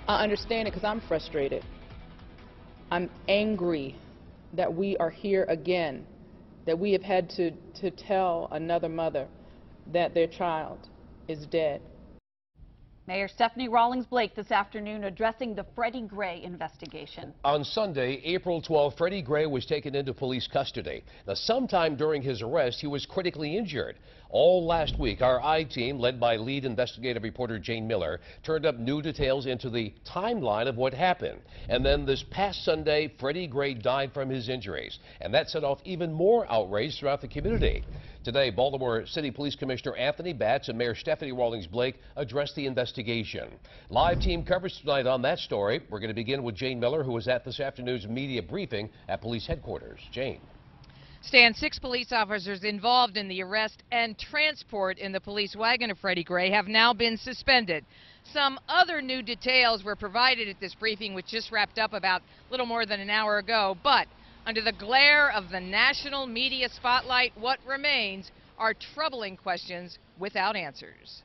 I understand it because I'm frustrated. I'm angry that we are here again, that we have had to tell another mother that their child is dead. Mayor Stephanie Rawlings Blake this afternoon addressing the Freddie Gray investigation. On Sunday, April 12, Freddie Gray was taken into police custody. Now, sometime during his arrest, he was critically injured. All last week, our I-team, led by lead investigative reporter Jane Miller, turned up new details into the timeline of what happened. And then this past Sunday, Freddie Gray died from his injuries. And that set off even more outrage throughout the community. Today, Baltimore City Police Commissioner Anthony Batts and Mayor Stephanie Rawlings Blake addressed the investigation. Live team coverage tonight on that story. We're going to begin with Jane Miller, who was at this afternoon's media briefing at police headquarters. Jane. Stan, 6 police officers involved in the arrest and transport in the police wagon of Freddie Gray have now been suspended. Some other new details were provided at this briefing, which just wrapped up about a little more than an hour ago. But under the glare of the national media spotlight, what remains are troubling questions without answers.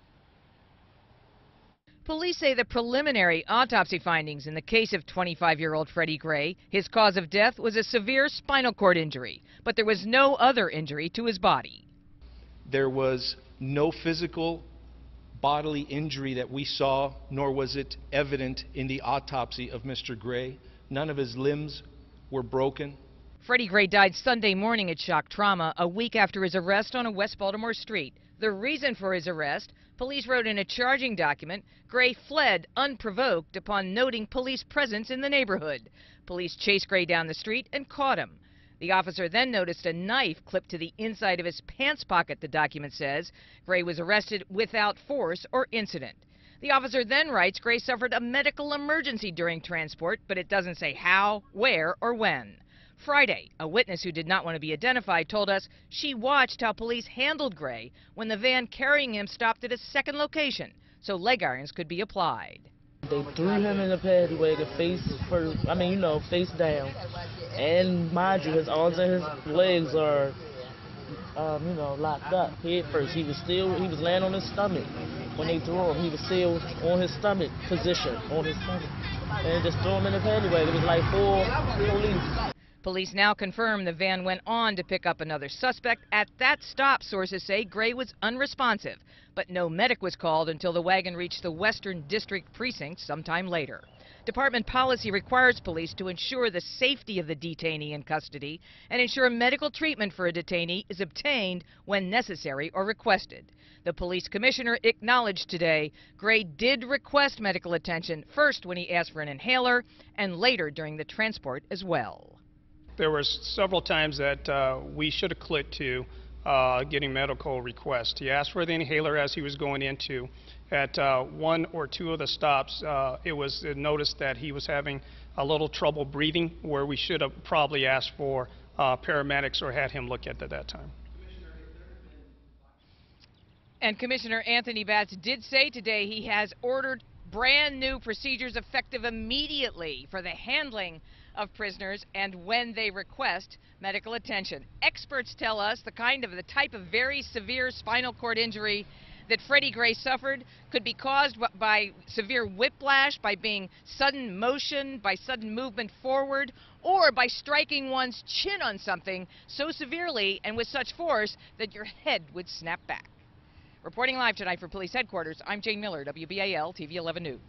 Police say the preliminary autopsy findings in the case of 25-year-old Freddie Gray, his cause of death was a severe spinal cord injury, but there was no other injury to his body. There was no physical bodily injury that we saw, nor was it evident in the autopsy of Mr. Gray. None of his limbs were broken. Freddie Gray died Sunday morning at shock trauma, a week after his arrest on a West Baltimore street. The reason for his arrest, police wrote in a charging document, Gray fled unprovoked upon noting police presence in the neighborhood. Police chased Gray down the street and caught him. The officer then noticed a knife clipped to the inside of his pants pocket, the document says. Gray was arrested without force or incident. The officer then writes Gray suffered a medical emergency during transport, but it doesn't say how, where, or when. Friday, a witness who did not want to be identified told us she watched how police handled Gray when the van carrying him stopped at a second location, so leg irons could be applied. They threw him in the paddy wagon face first, face down. And mind you, his arms and his legs are, locked up. Head first. He was laying on his stomach. When they threw him, he was still on his stomach position, And just threw him in the paddy wagon. It was like 4 police. Police now confirm the van went on to pick up another suspect. At that stop, sources say Gray was unresponsive, but no medic was called until the wagon reached the Western District Precinct sometime later. Department policy requires police to ensure the safety of the detainee in custody and ensure medical treatment for a detainee is obtained when necessary or requested. The police commissioner acknowledged today Gray did request medical attention, first when he asked for an inhaler and later during the transport as well. There were several times that we should have clicked to getting medical requests. He asked for the inhaler as he was going into. At 1 or 2 of the stops, it was noticed that he was having a little trouble breathing, where we should have probably asked for paramedics or had him look at that time. And Commissioner Anthony Batts did say today he has ordered brand new procedures effective immediately for the handling of prisoners and when they request medical attention. Experts tell us the type of very severe spinal cord injury that Freddie Gray suffered could be caused by severe whiplash, by being sudden motion, by sudden movement forward, or by striking one's chin on something so severely and with such force that your head would snap back. Reporting live tonight from police headquarters, I'm Jane Miller, WBAL TV 11 News.